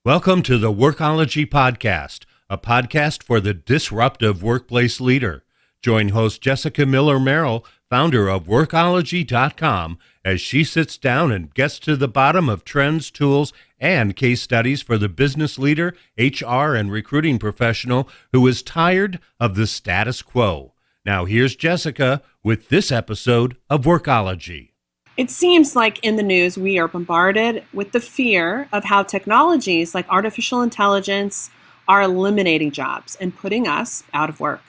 Welcome to the Workology Podcast, a podcast for the disruptive workplace leader. Join host Jessica Miller-Merrill, founder of Workology.com, as she sits down and gets to the bottom of trends, tools, and case studies for the business leader, HR, and recruiting professional who is tired of the status quo. Now here's Jessica with this episode of Workology. It seems like in the news we are bombarded with the fear of how technologies like artificial intelligence are eliminating jobs and putting us out of work.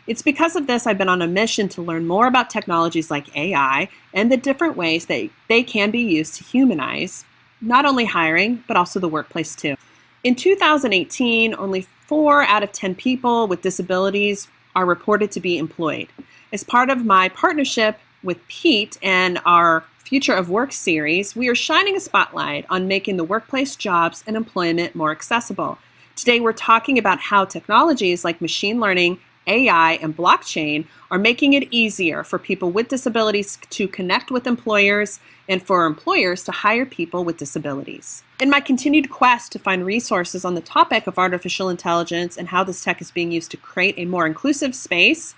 It's because of this I've been on a mission to learn more about technologies like AI and the different ways that they can be used to humanize not only hiring, but also the workplace too. In 2018, only 4 out of 10 people with disabilities are reported to be employed. As part of my partnership with PEAT and our Future of Work series, we are shining a spotlight on making the workplace jobs and employment more accessible. Today, we're talking about how technologies like machine learning, AI, and blockchain are making it easier for people with disabilities to connect with employers and for employers to hire people with disabilities. In my continued quest to find resources on the topic of artificial intelligence and how this tech is being used to create a more inclusive space,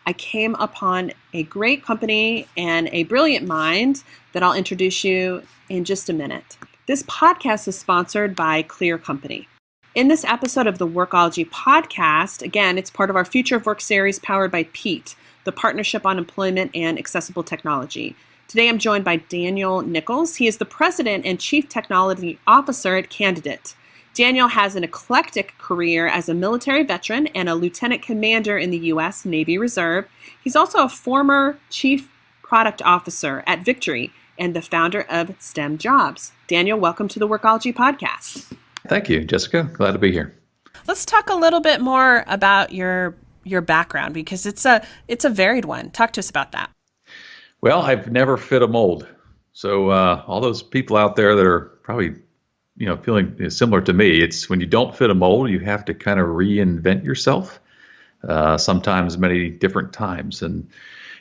I came upon a great company and a brilliant mind that I'll introduce you in just a minute. This podcast is sponsored by Clear Company. In this episode of the Workology podcast, again, it's part of our Future of Work series powered by PEAT, the Partnership on Employment and Accessible Technology. Today I'm joined by Daniel Nichols. He is the President and Chief Technology Officer at Candidate. Daniel has an eclectic career as a military veteran and a lieutenant commander in the U.S. Navy Reserve. He's also a former chief product officer at Victory and the founder of STEM Jobs. Daniel, welcome to the Workology Podcast. Thank you, Jessica. Glad to be here. Let's talk a little bit more about your background because it's a varied one. Talk to us about that. Well, I've never fit a mold. So all those people out there that are probably feeling similar to me, it's when you don't fit a mold, you have to kind of reinvent yourself, sometimes many different times. And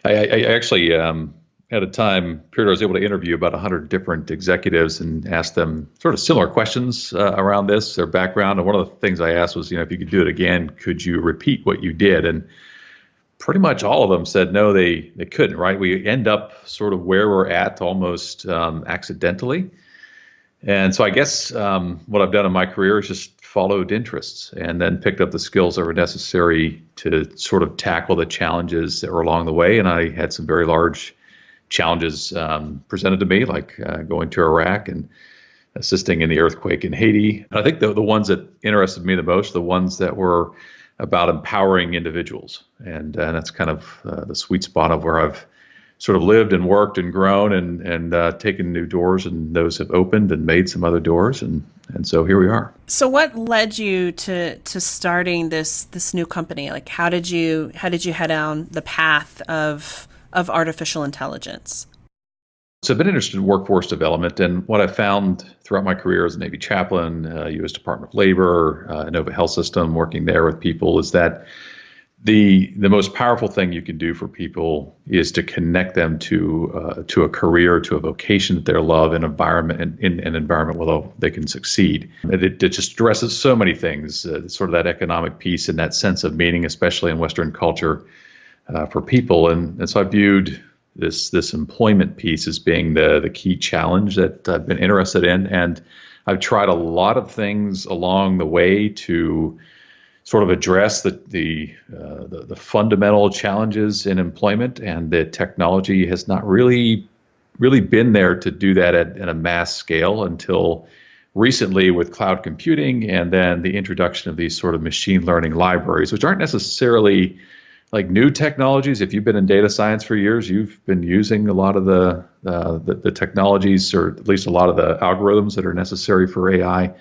I actually had a time period I was able to interview about 100 different executives and ask them sort of similar questions around this, their background. And one of the things I asked was, if you could do it again, could you repeat what you did? And pretty much all of them said no, they couldn't, right? We end up sort of where we're at almost accidentally. And so I guess what I've done in my career is just followed interests and then picked up the skills that were necessary to sort of tackle the challenges that were along the way. And I had some very large challenges presented to me, like going to Iraq and assisting in the earthquake in Haiti. And I think the ones that interested me the most, the ones that were about empowering individuals. And that's kind of the sweet spot of where I've sort of lived and worked and grown and taken new doors, and those have opened and made some other doors, and so here we are. So what led you to starting this new company? Like how did you head down the path of artificial intelligence? So I've been interested in workforce development, and what I found throughout my career as a Navy chaplain, U.S. Department of Labor, Inova Health System, working there with people, is that the most powerful thing you can do for people is to connect them to a career, to a vocation that they love, an environment, in an environment where they can succeed. It just addresses so many things, sort of that economic piece and that sense of meaning, especially in Western culture, for people. And so I viewed this employment piece as being the key challenge that I've been interested in, and I've tried a lot of things along the way to sort of address the fundamental challenges in employment, and the technology has not really been there to do that at a mass scale until recently with cloud computing, and then the introduction of these sort of machine learning libraries, which aren't necessarily like new technologies. If you've been in data science for years, you've been using a lot of the technologies, or at least a lot of the algorithms that are necessary for AI.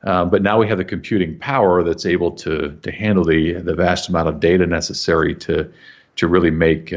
But now we have the computing power that's able to handle the vast amount of data necessary to really make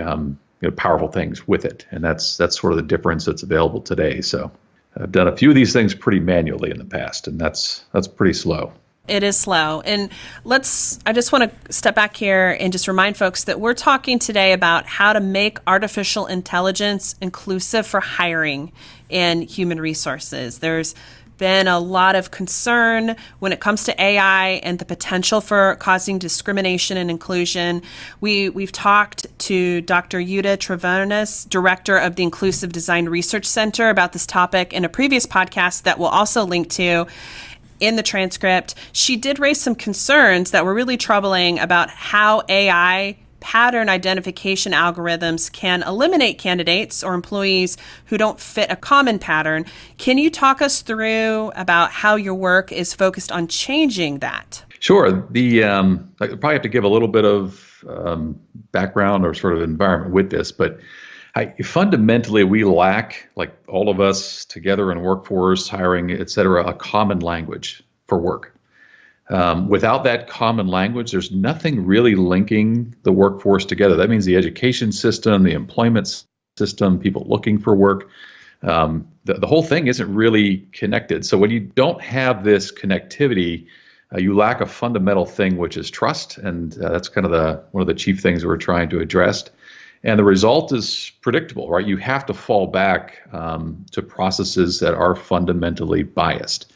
powerful things with it, and that's sort of the difference that's available today. So I've done a few of these things pretty manually in the past, and that's pretty slow. It is slow. And I just want to step back here and just remind folks that we're talking today about how to make artificial intelligence inclusive for hiring and human resources. There's been a lot of concern when it comes to AI and the potential for causing discrimination and inclusion. We've talked to Dr. Yuta Travanis, director of the Inclusive Design Research Center, about this topic in a previous podcast that we'll also link to in the transcript. She did raise some concerns that were really troubling about how AI pattern identification algorithms can eliminate candidates or employees who don't fit a common pattern. Can you talk us through about how your work is focused on changing that? Sure. I probably have to give a little bit of background or sort of environment with this, but fundamentally, we lack, like all of us together in workforce, hiring, et cetera, a common language for work. Without that common language, there's nothing really linking the workforce together. That means the education system, the employment system, people looking for work. The whole thing isn't really connected. So when you don't have this connectivity, you lack a fundamental thing, which is trust. And that's kind of one of the chief things we're trying to address. And the result is predictable, right? You have to fall back to processes that are fundamentally biased.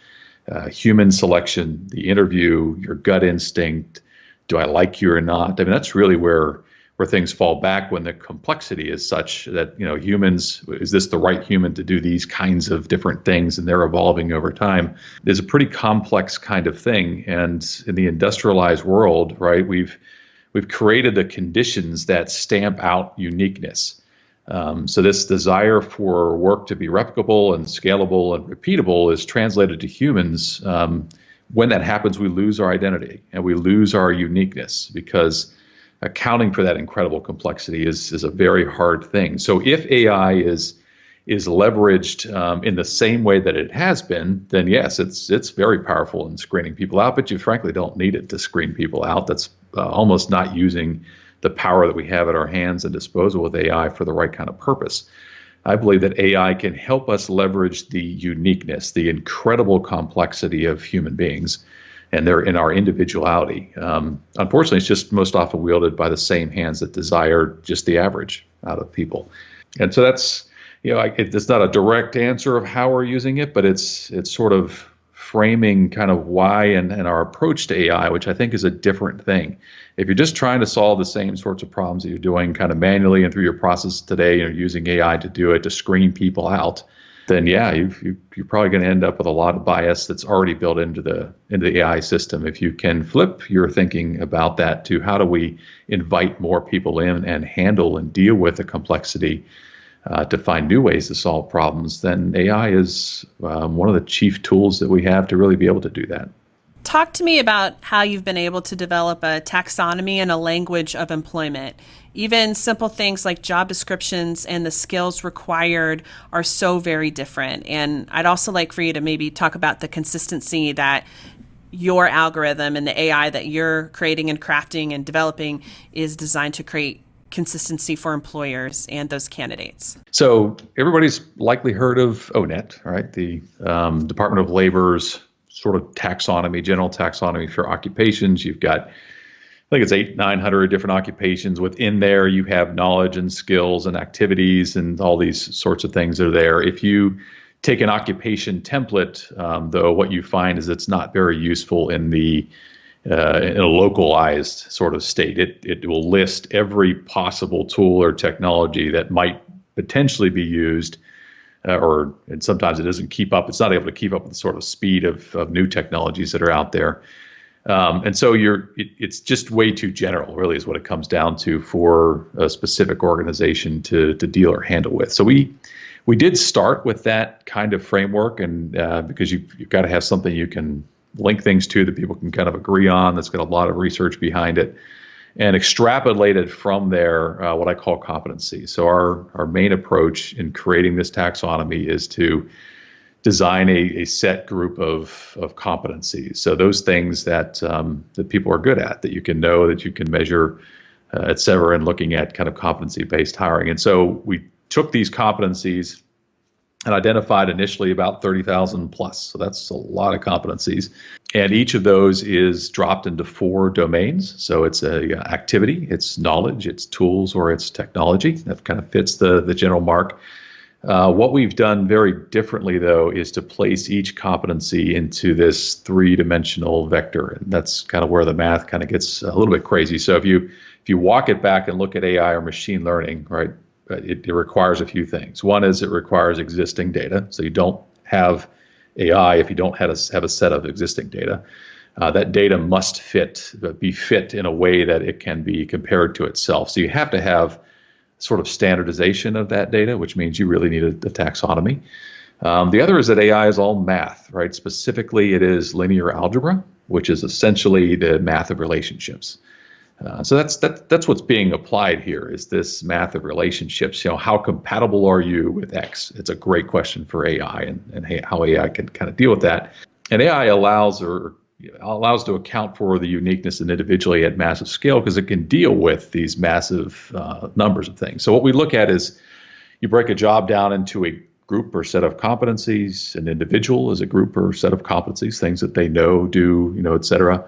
Human selection, the interview, your gut instinct, do I like you or not? I mean, that's really where things fall back when the complexity is such that, humans, is this the right human to do these kinds of different things? And they're evolving over time. It's a pretty complex kind of thing. And in the industrialized world, right, we've created the conditions that stamp out uniqueness. So this desire for work to be replicable and scalable and repeatable is translated to humans. When that happens, we lose our identity and we lose our uniqueness, because accounting for that incredible complexity is a very hard thing. So if AI is leveraged in the same way that it has been, then yes, it's very powerful in screening people out, but you frankly don't need it to screen people out. That's almost not using the power that we have at our hands and disposal with AI for the right kind of purpose. I believe that AI can help us leverage the uniqueness, the incredible complexity of human beings, and they're in our individuality. Unfortunately, it's just most often wielded by the same hands that desire just the average out of people. And so that's, it's not a direct answer of how we're using it, but it's sort of framing kind of why and our approach to AI, which I think is a different thing. If you're just trying to solve the same sorts of problems that you're doing kind of manually and through your process today, you're using AI to do it, to screen people out, then yeah, you're probably going to end up with a lot of bias that's already built into the AI system. If you can flip your thinking about that to how do we invite more people in and handle and deal with the complexity to find new ways to solve problems, then AI is one of the chief tools that we have to really be able to do that. Talk to me about how you've been able to develop a taxonomy and a language of employment. Even simple things like job descriptions and the skills required are so very different. And I'd also like for you to maybe talk about the consistency that your algorithm and the AI that you're creating and crafting and developing is designed to create consistency for employers and those candidates. So everybody's likely heard of ONET, right? The Department of Labor's sort of taxonomy, general taxonomy for occupations. You've got, I think it's 800-900 different occupations. Within there, you have knowledge and skills and activities and all these sorts of things are there. If you take an occupation template, though, what you find is it's not very useful in in a localized sort of state. It will list every possible tool or technology that might potentially be used, and sometimes it doesn't keep up. It's not able to keep up with the sort of speed of new technologies that are out there. And so it's just way too general, really, is what it comes down to for a specific organization to deal or handle with. So we did start with that kind of framework, and because you've got to have something you can link things to that people can kind of agree on, that's got a lot of research behind it, and extrapolated from there what I call competency. So our main approach in creating this taxonomy is to design a set group of competencies. So those things that people are good at, that you can know, that you can measure, et cetera, and looking at kind of competency-based hiring. And so we took these competencies and identified initially about 30,000 plus. So that's a lot of competencies. And each of those is dropped into 4 domains. So it's a activity, it's knowledge, it's tools, or it's technology. That kind of fits the general mark. What we've done very differently, though, is to place each competency into this three-dimensional vector, and that's kind of where the math kind of gets a little bit crazy. So if you walk it back and look at AI or machine learning, right, it requires a few things. One is it requires existing data, so you don't have AI if you don't have a set of existing data. That data must be fit in a way that it can be compared to itself. So you have to have sort of standardization of that data, which means you really need a taxonomy. The other is that AI is all math, right? Specifically, it is linear algebra, which is essentially the math of relationships. So that's what's being applied here, is this math of relationships. How compatible are you with X? It's a great question for AI and how AI can kind of deal with that. And AI allows to account for the uniqueness and individually at massive scale because it can deal with these massive numbers of things. So what we look at is you break a job down into a group or set of competencies. An individual is a group or set of competencies, things that they know, do, et cetera.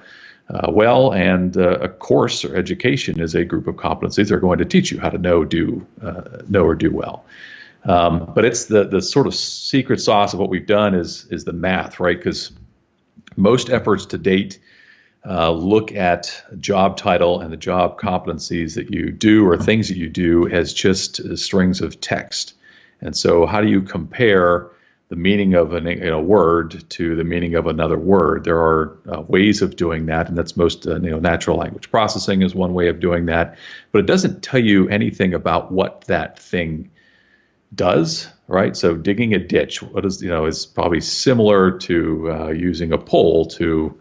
And a course or education is a group of competencies they're going to teach you how to know or do well. But it's the sort of secret sauce of what we've done is the math, right? Because most efforts to date look at job title and the job competencies that you do or things that you do as just strings of text. And so how do you compare the meaning of a word to the meaning of another word? There are ways of doing that, and that's most natural language processing is one way of doing that. But it doesn't tell you anything about what that thing does, right? So digging a ditch, is probably similar to using a pole to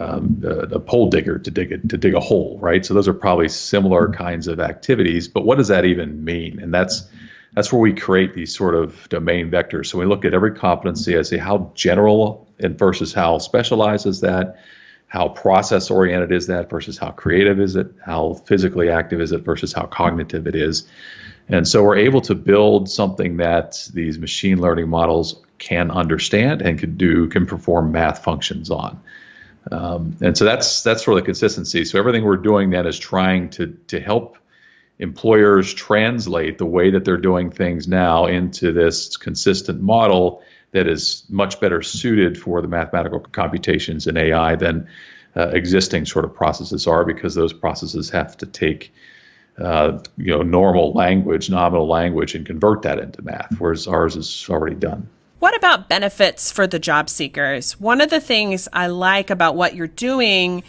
a pole digger to dig a hole, right? So those are probably similar kinds of activities. But what does that even mean? And that's where we create these sort of domain vectors. So we look at every competency. I say how general and versus how specialized is that? How process oriented is that versus how creative is it? How physically active is it versus how cognitive it is? And so we're able to build something that these machine learning models can understand and can perform math functions on. And so that's sort of the consistency. So everything we're doing then is trying to help employers translate the way that they're doing things now into this consistent model that is much better suited for the mathematical computations in AI than existing sort of processes are, because those processes have to take normal language, nominal language, and convert that into math, whereas ours is already done. What about benefits for the job seekers? One of the things I like about what you're doing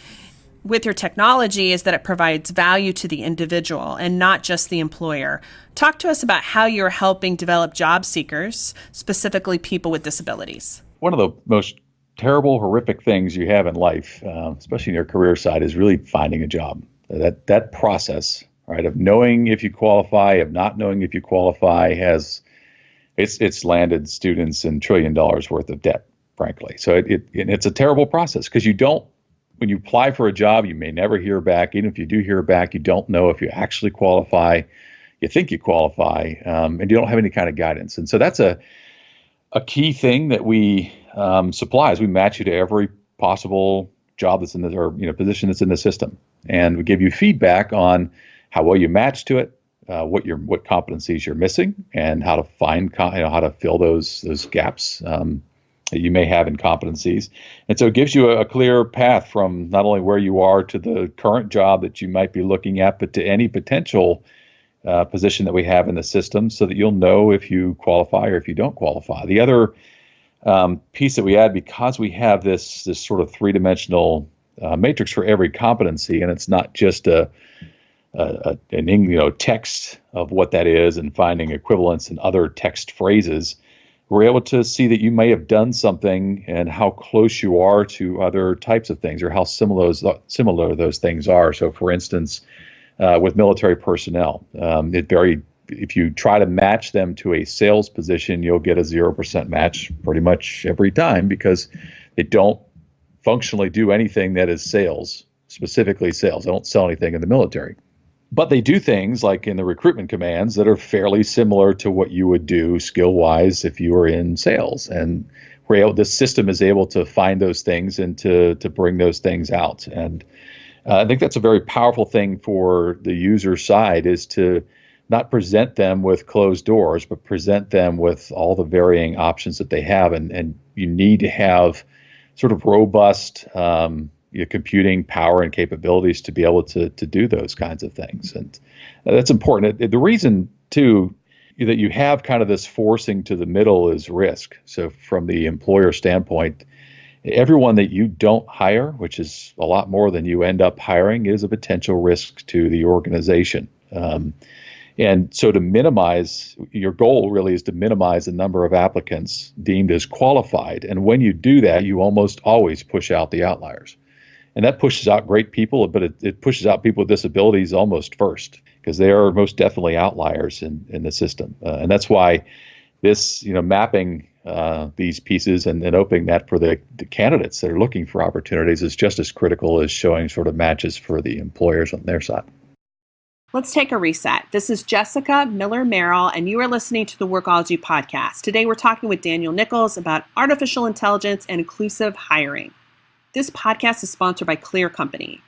with your technology is that it provides value to the individual and not just the employer. Talk to us about how you're helping develop job seekers, specifically people with disabilities. One of the most terrible, horrific things you have in life, especially in your career side, is really finding a job. That process, right, of knowing if you qualify, of not knowing if you qualify, it's landed students in $1 trillion worth of debt, frankly. So it's a terrible process because when you apply for a job, you may never hear back. Even if you do hear back, you don't know if you actually qualify. You think you qualify, and you don't have any kind of guidance. And so that's a key thing that we supply is we match you to every possible job that's in position that's in the system, and we give you feedback on how well you match to it, what competencies you're missing, and how to find how to fill those gaps that you may have in competencies. And so it gives you a clear path from not only where you are to the current job that you might be looking at, but to any potential position that we have in the system, so that you'll know if you qualify or if you don't qualify. The other piece that we add, because we have this sort of three-dimensional matrix for every competency, and it's not just an text of what that is and finding equivalents in other text phrases, we're able to see that you may have done something and how close you are to other types of things, or how similar those things are. So, for instance, with military personnel, if you try to match them to a sales position, you'll get a 0% match pretty much every time, because they don't functionally do anything that is sales, specifically sales. They don't sell anything in the military. But they do things like in the recruitment commands that are fairly similar to what you would do skill-wise if you were in sales. And the system is able to find those things and to bring those things out. And I think that's a very powerful thing for the user side, is to not present them with closed doors, but present them with all the varying options that they have. And you need to have sort of robust computing power and capabilities to be able to do those kinds of things. And that's important. The reason, too, that you have kind of this forcing to the middle is risk. So from the employer standpoint, everyone that you don't hire, which is a lot more than you end up hiring, is a potential risk to the organization. And so to minimize, your goal really is to minimize the number of applicants deemed as qualified. And when you do that, you almost always push out the outliers. And that pushes out great people, but it pushes out people with disabilities almost first, because they are most definitely outliers in the system. And that's why this, mapping these pieces and opening that for the candidates that are looking for opportunities is just as critical as showing sort of matches for the employers on their side. Let's take a reset. This is Jessica Miller Merrill, and you are listening to the Workology podcast. Today, we're talking with Daniel Nichols about artificial intelligence and inclusive hiring. This podcast is sponsored by Clear Company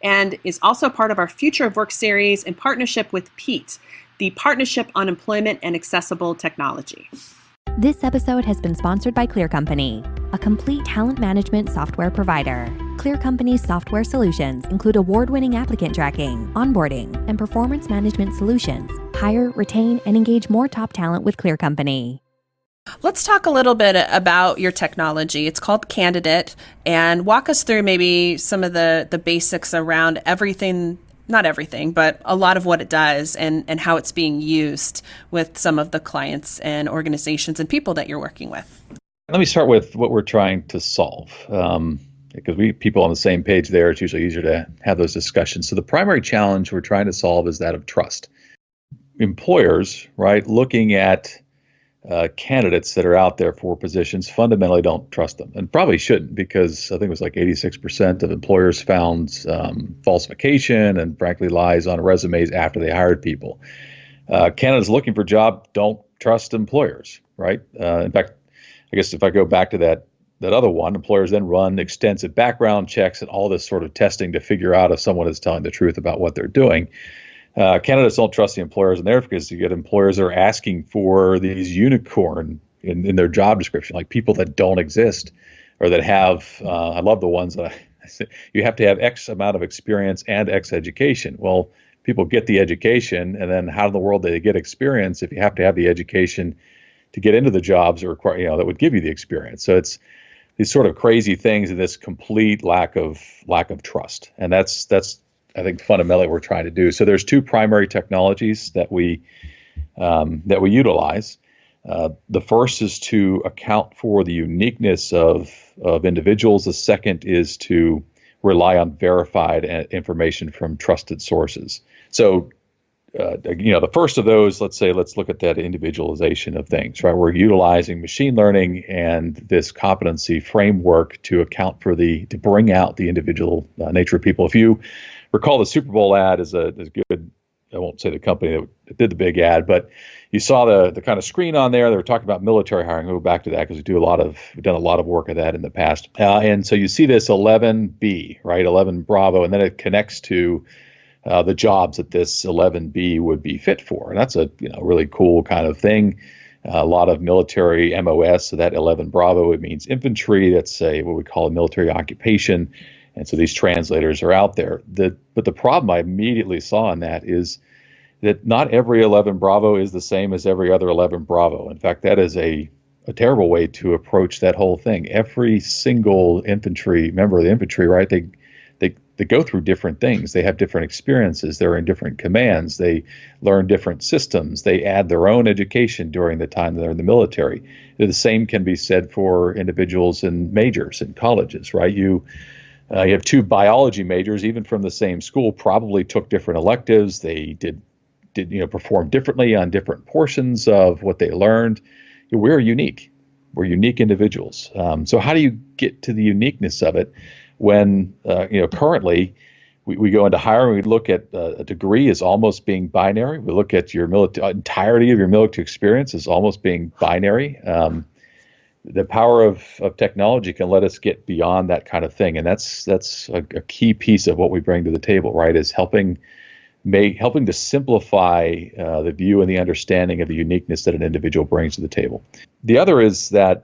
and is also part of our Future of Work series in partnership with PEAT, the Partnership on Employment and Accessible Technology. This episode has been sponsored by Clear Company, a complete talent management software provider. Clear Company's software solutions include award-winning applicant tracking, onboarding, and performance management solutions. Hire, retain, and engage more top talent with Clear Company. Let's talk a little bit about your technology. It's called Candidate, and walk us through maybe some of the basics around everything, not everything, but a lot of what it does and how it's being used with some of the clients and organizations and people that you're working with. Let me start with what we're trying to solve. Because people on the same page there, it's usually easier to have those discussions. So the primary challenge we're trying to solve is that of trust. Employers, right, looking at candidates that are out there for positions fundamentally don't trust them, and probably shouldn't, because I think it was like 86% of employers found falsification and frankly lies on resumes after they hired people. Candidates looking for a job don't trust employers, right? In fact, I guess if I go back to that other one, employers then run extensive background checks and all this sort of testing to figure out if someone is telling the truth about what they're doing. Candidates don't trust the employers in there because you get employers that are asking for these unicorn in their job description, like people that don't exist or that have, I love the ones that you have to have X amount of experience and X education. Well, people get the education, and then how in the world do they get experience if you have to have the education to get into the jobs that require, that would give you the experience? So it's these sort of crazy things and this complete lack of trust. And that's I think fundamentally what we're trying to do. So there's two primary technologies that we utilize. The first is to account for the uniqueness of individuals. The second is to rely on verified information from trusted sources. So the first of those, let's look at that individualization of things, right? We're utilizing machine learning and this competency framework to account for to bring out the individual nature of people. If you recall, the Super Bowl ad is good. I won't say the company that did the big ad, but you saw the kind of screen on there. They were talking about military hiring. We'll go back to that because we've done a lot of work of that in the past. And so you see this 11B, right? 11 Bravo, and then it connects to the jobs that this 11B would be fit for. And that's a really cool kind of thing. A lot of military MOS, so that 11 Bravo, it means infantry. That's what we call a military occupation. And so these translators are out there. But the problem I immediately saw in that is that not every 11 Bravo is the same as every other 11 Bravo. In fact, that is a terrible way to approach that whole thing. Every single member of the infantry, right, they go through different things. They have different experiences. They're in different commands. They learn different systems. They add their own education during the time they're in the military. The same can be said for individuals in majors in colleges, right? You have two biology majors, even from the same school, probably took different electives. They did perform differently on different portions of what they learned. We're unique. We're unique individuals. So how do you get to the uniqueness of it when currently we go into hiring? We look at a degree as almost being binary. We look at your entirety of your military experience as almost being binary. The power of technology can let us get beyond that kind of thing, and that's a key piece of what we bring to the table, right? Is helping helping to simplify the view and the understanding of the uniqueness that an individual brings to the table. The other is the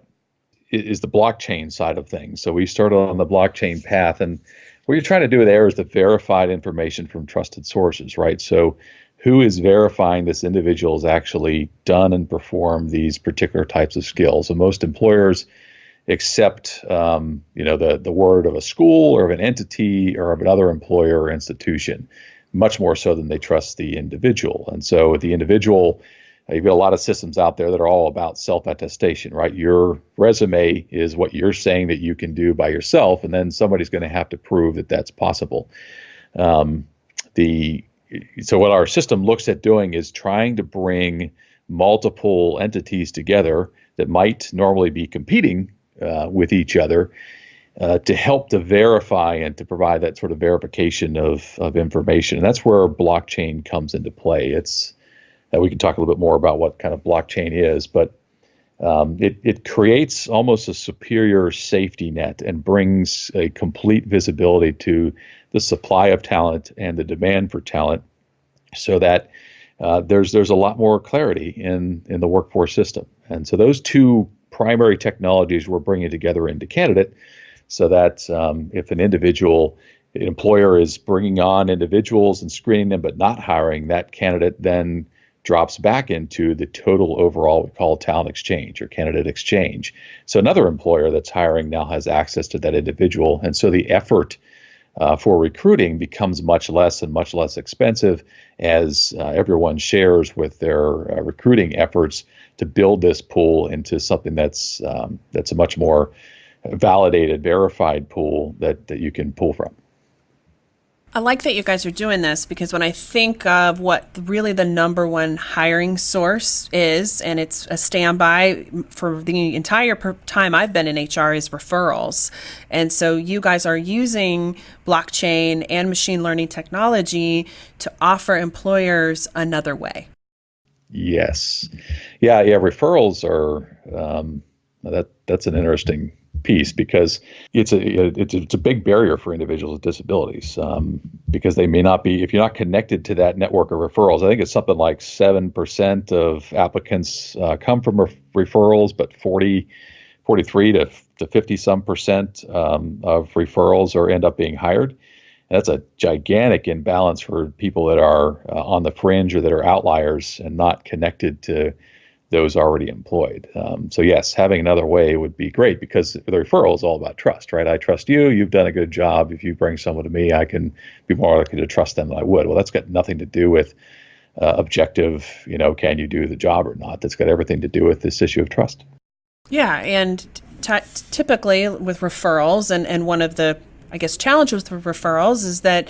blockchain side of things. So we started on the blockchain path, and what you're trying to do there is to verify information from trusted sources, right? So who is verifying this individual has actually done and performed these particular types of skills? And most employers accept, the word of a school or of an entity or of another employer or institution, much more so than they trust the individual. And so the individual, you've got a lot of systems out there that are all about self-attestation, right? Your resume is what you're saying that you can do by yourself, and then somebody's going to have to prove that that's possible. So what our system looks at doing is trying to bring multiple entities together that might normally be competing with each other to help to verify and to provide that sort of verification of information. And that's where blockchain comes into play. We can talk a little bit more about what kind of blockchain is, but it creates almost a superior safety net and brings a complete visibility to the supply of talent and the demand for talent, so that there's a lot more clarity in the workforce system. And so those two primary technologies we're bringing together into Candidate, so that if an employer is bringing on individuals and screening them but not hiring, that candidate then drops back into the total overall we call talent exchange or candidate exchange. So another employer that's hiring now has access to that individual, and so the effort for recruiting becomes much less and much less expensive as everyone shares with their recruiting efforts to build this pool into something that's a much more validated, verified pool that you can pull from. I like that you guys are doing this, because when I think of what really the number one hiring source is, and it's a standby for the entire time I've been in HR, is referrals. And so you guys are using blockchain and machine learning technology to offer employers another way. Yes. Yeah. Referrals are, that's an interesting piece, because it's a big barrier for individuals with disabilities, because they may not be, if you're not connected to that network of referrals. I think it's something like 7% of applicants come from referrals, but 43 to 50 some percent of referrals end up being hired. And that's a gigantic imbalance for people that are on the fringe or that are outliers and not connected to those already employed. So yes, having another way would be great, because the referral is all about trust, right? I trust you. You've done a good job. If you bring someone to me, I can be more likely to trust them than I would. Well, that's got nothing to do with objective, can you do the job or not? That's got everything to do with this issue of trust. Yeah, and typically with referrals, and one of the, challenges with referrals is that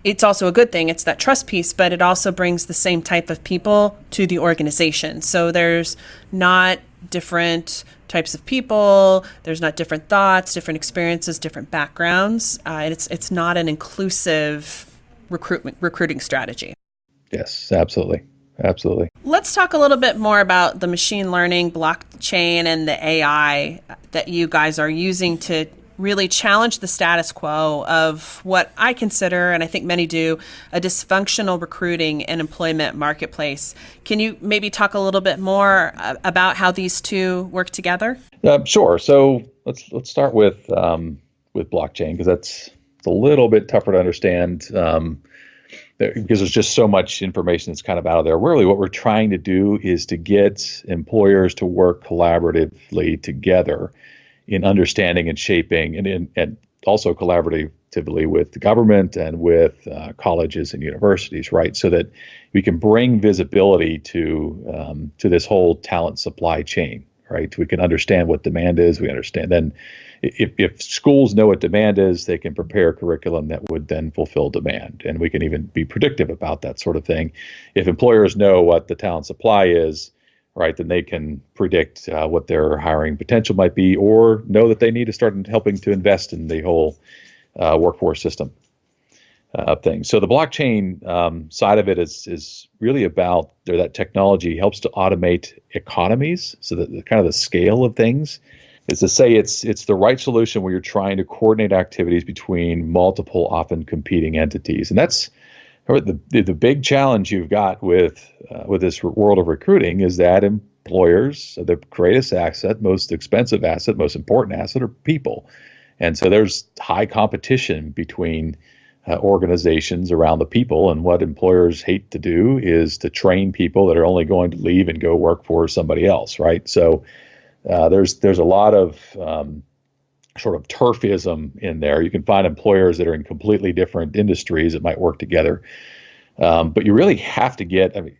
it's also a good thing. It's that trust piece, but it also brings the same type of people to the organization. So there's not different types of people. There's not different thoughts, different experiences, different backgrounds. It's not an inclusive recruiting strategy. Yes, absolutely. Absolutely. Let's talk a little bit more about the machine learning, blockchain, and the AI that you guys are using to really challenge the status quo of what I consider, and I think many do, a dysfunctional recruiting and employment marketplace. Can you maybe talk a little bit more about how these two work together? Sure. So let's start with blockchain, because it's a little bit tougher to understand because there's just so much information that's kind of out of there. Really, what we're trying to do is to get employers to work collaboratively together in understanding and shaping, and also collaboratively with the government and with colleges and universities, right? So that we can bring visibility to this whole talent supply chain, right? We can understand what demand is. We understand then if schools know what demand is, they can prepare curriculum that would then fulfill demand. And we can even be predictive about that sort of thing. If employers know what the talent supply is, right, then they can predict what their hiring potential might be, or know that they need to start helping to invest in the whole workforce system thing. So the blockchain side of it is really about that technology helps to automate economies, so that the kind of the scale of things is to say it's the right solution where you're trying to coordinate activities between multiple, often competing entities. And that's The big challenge you've got with this world of recruiting is that employers, the greatest asset, most expensive asset, most important asset are people. And so there's high competition between organizations around the people. And what employers hate to do is to train people that are only going to leave and go work for somebody else, right? So there's a lot of sort of turfism in there. You can find employers that are in completely different industries that might work together. But you really have to get, I mean,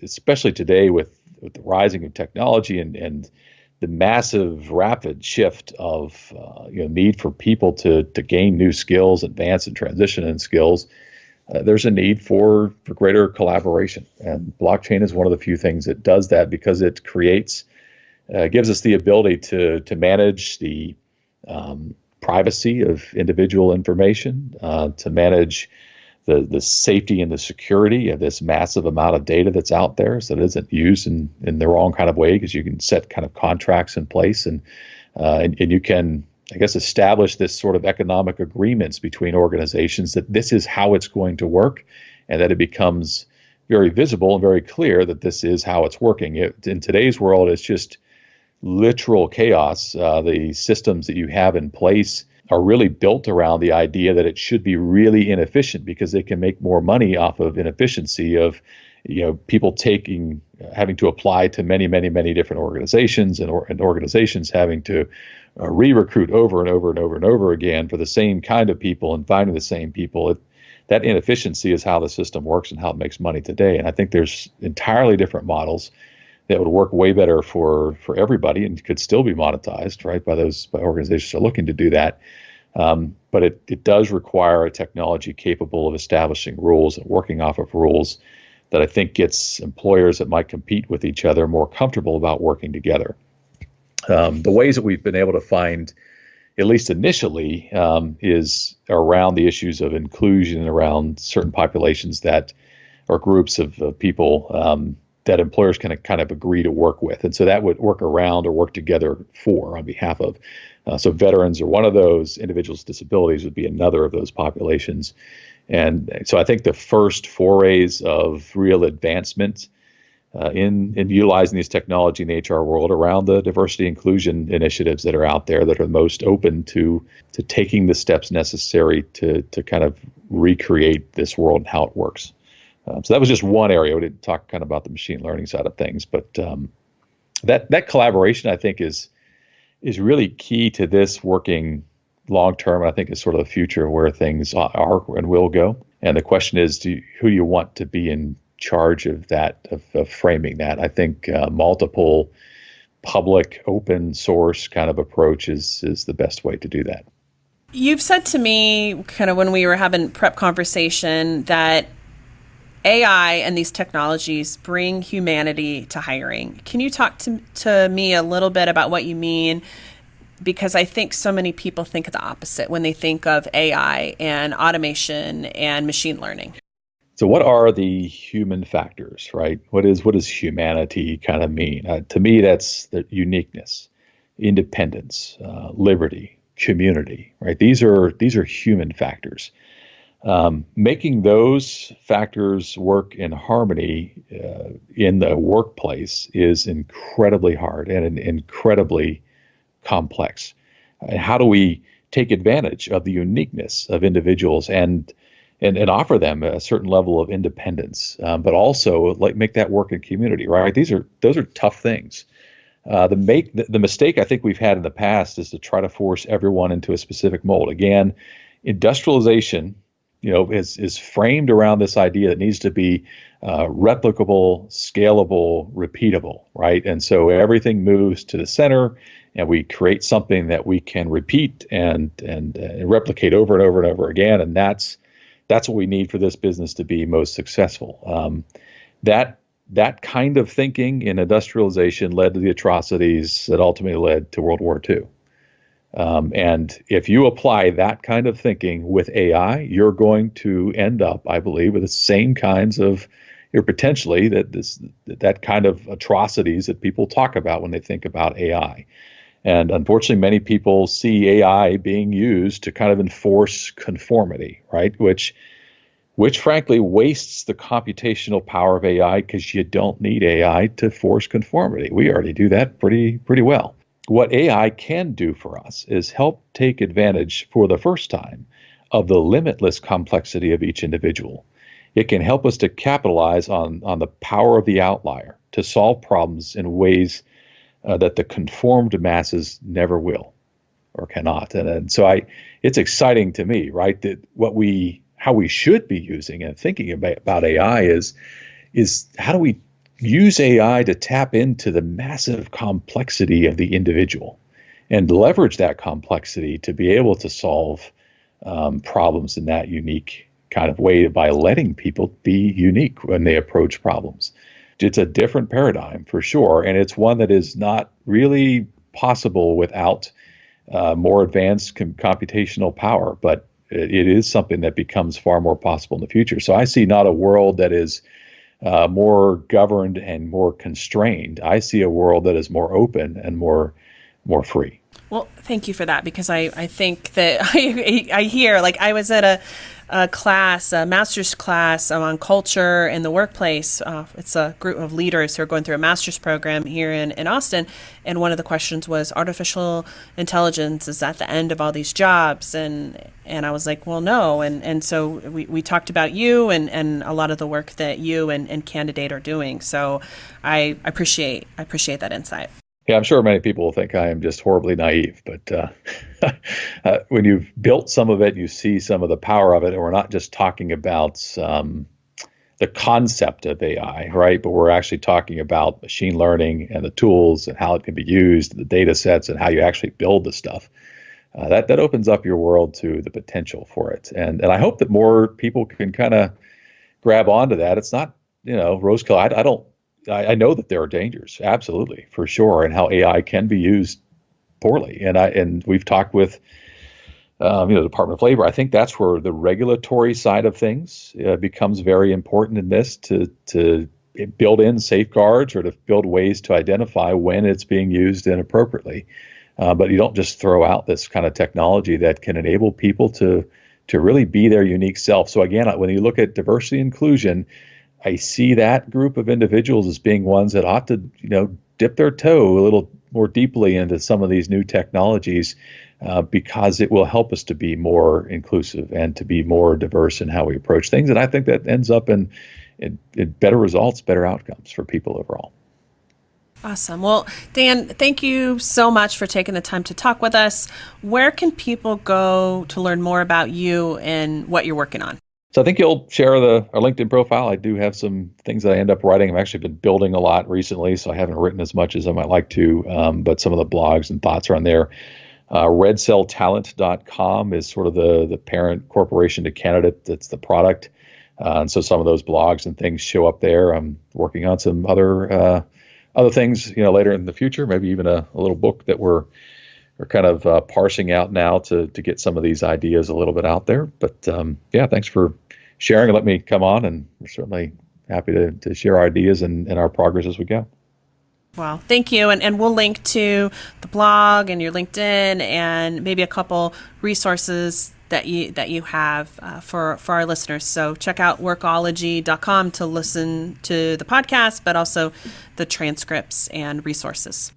especially today with the rising of technology and the massive rapid shift of need for people to gain new skills, advance and transition in skills, there's a need for greater collaboration. And blockchain is one of the few things that does that because it gives us the ability to manage the privacy of individual information, to manage the safety and the security of this massive amount of data that's out there, so it isn't used in the wrong kind of way, because you can set kind of contracts in place and you can, I guess, establish this sort of economic agreements between organizations that this is how it's going to work, and that it becomes very visible and very clear that this is how it's working. In today's world, it's just literal chaos. The systems that you have in place are really built around the idea that it should be really inefficient because they can make more money off of inefficiency of people having to apply to many different organizations and organizations having to re-recruit over and over and over and over again for the same kind of people and finding the same people. That inefficiency is how the system works and how it makes money today. And I think there's entirely different models that would work way better for everybody and could still be monetized, right, by organizations that are looking to do that. But it does require a technology capable of establishing rules and working off of rules that I think gets employers that might compete with each other more comfortable about working together. The ways that we've been able to find, at least initially, is around the issues of inclusion around certain populations that or groups of people that employers can kind of agree to work with. And so that would work around or work together on behalf of. So veterans are one of those, individuals with disabilities would be another of those populations. And so I think the first forays of real advancement in utilizing these technology in the HR world around the diversity inclusion initiatives that are out there that are most open to taking the steps necessary to kind of recreate this world and how it works. So that was just one area. We didn't talk kind of about the machine learning side of things, but that collaboration, I think, is really key to this working long term. I think is sort of the future of where things are and will go. And the question is, who do you want to be in charge of that, of framing that? I think multiple public open source kind of approach is the best way to do that. You've said to me kind of when we were having prep conversation that AI and these technologies bring humanity to hiring. Can you talk to me a little bit about what you mean? Because I think so many people think the opposite when they think of AI and automation and machine learning. So what are the human factors, right? What does humanity kind of mean? To me, that's the uniqueness, independence, liberty, community, right? These are human factors. Making those factors work in harmony in the workplace is incredibly hard and incredibly complex. And how do we take advantage of the uniqueness of individuals and offer them a certain level of independence, but also make that work in community, right? Those are tough things. The mistake I think we've had in the past is to try to force everyone into a specific mold. Again, industrialization is framed around this idea that needs to be replicable, scalable, repeatable, right? And so everything moves to the center, and we create something that we can repeat and replicate over and over and over again. And that's what we need for this business to be most successful. That kind of thinking in industrialization led to the atrocities that ultimately led to World War II. And if you apply that kind of thinking with AI, you're going to end up, I believe, with the same kinds of, potentially that kind of atrocities that people talk about when they think about AI. And unfortunately, many people see AI being used to kind of enforce conformity, right? Which which frankly wastes the computational power of AI because you don't need AI to force conformity. We already do that pretty well. What AI can do for us is help take advantage for the first time of the limitless complexity of each individual. It can help us to capitalize on the power of the outlier to solve problems in ways that the conformed masses never will or cannot. And so it's exciting to me, right, that how we should be using and thinking about AI is how do we use AI to tap into the massive complexity of the individual and leverage that complexity to be able to solve problems in that unique kind of way by letting people be unique when they approach problems. It's a different paradigm for sure, and it's one that is not really possible without more advanced computational power, but it is something that becomes far more possible in the future. So I see not a world that is more governed and more constrained. I see a world that is more open and more free. Well, thank you for that, because I think that I hear, like, I was at a class, a master's class on culture in the workplace. It's a group of leaders who are going through a master's program here in Austin. And one of the questions was, artificial intelligence is at the end of all these jobs. And I was like, well, no. And so we talked about you and a lot of the work that you and Candidate are doing. So I appreciate that insight. Yeah, I'm sure many people will think I am just horribly naive, but when you've built some of it, you see some of the power of it, and we're not just talking about the concept of AI, right? But we're actually talking about machine learning and the tools and how it can be used, the data sets, and how you actually build the stuff. That opens up your world to the potential for it, and I hope that more people can kind of grab onto that. It's not, rose-colored. I know that there are dangers, absolutely, for sure, and how AI can be used poorly. And we've talked with, the Department of Labor. I think that's where the regulatory side of things becomes very important in this, to build in safeguards or to build ways to identify when it's being used inappropriately. But you don't just throw out this kind of technology that can enable people to really be their unique self. So again, when you look at diversity and inclusion, I see that group of individuals as being ones that ought to, dip their toe a little more deeply into some of these new technologies, because it will help us to be more inclusive and to be more diverse in how we approach things. And I think that ends up in better results, better outcomes for people overall. Awesome. Well, Dan, thank you so much for taking the time to talk with us. Where can people go to learn more about you and what you're working on? So I think you'll share our LinkedIn profile. I do have some things that I end up writing. I've actually been building a lot recently, so I haven't written as much as I might like to, but some of the blogs and thoughts are on there. redcelltalent.com is sort of the parent corporation to Candidate. That's the product. And so some of those blogs and things show up there. I'm working on some other things, later in the future, maybe even a little book that we're kind of parsing out now to get some of these ideas a little bit out there. But thanks for sharing and let me come on, and we're certainly happy to share our ideas and our progress as we go. Well, thank you. And we'll link to the blog and your LinkedIn and maybe a couple resources that you have for our listeners. So check out workology.com to listen to the podcast, but also the transcripts and resources.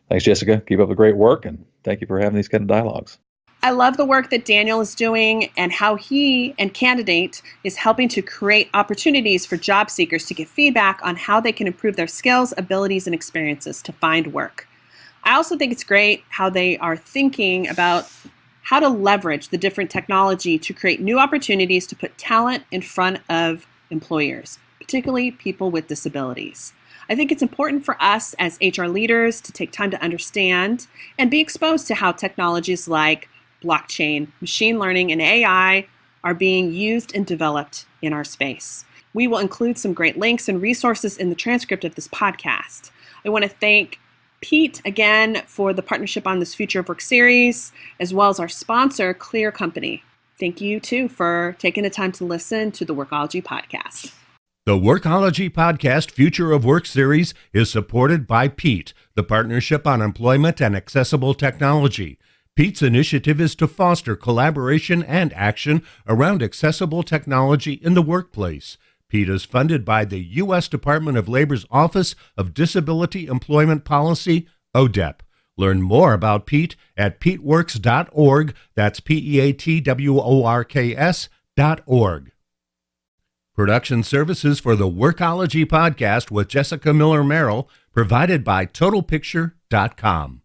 Thanks, Jessica. Keep up the great work, and thank you for having these kind of dialogues. I love the work that Daniel is doing and how he and Candidate is helping to create opportunities for job seekers to get feedback on how they can improve their skills, abilities, and experiences to find work. I also think it's great how they are thinking about how to leverage the different technology to create new opportunities to put talent in front of employers, particularly people with disabilities. I think it's important for us as HR leaders to take time to understand and be exposed to how technologies like blockchain, machine learning, and AI are being used and developed in our space. We will include some great links and resources in the transcript of this podcast. I want to thank PEAT again for the partnership on this Future of Work series, as well as our sponsor, Clear Company. Thank you, too, for taking the time to listen to the Workology podcast. The Workology Podcast Future of Work series is supported by PEAT, the Partnership on Employment and Accessible Technology. PEAT's initiative is to foster collaboration and action around accessible technology in the workplace. PEAT is funded by the U.S. Department of Labor's Office of Disability Employment Policy, ODEP. Learn more about PEAT at peatworks.org. That's peatworks.org. Production services for the Workology podcast with Jessica Miller Merrill provided by TotalPicture.com.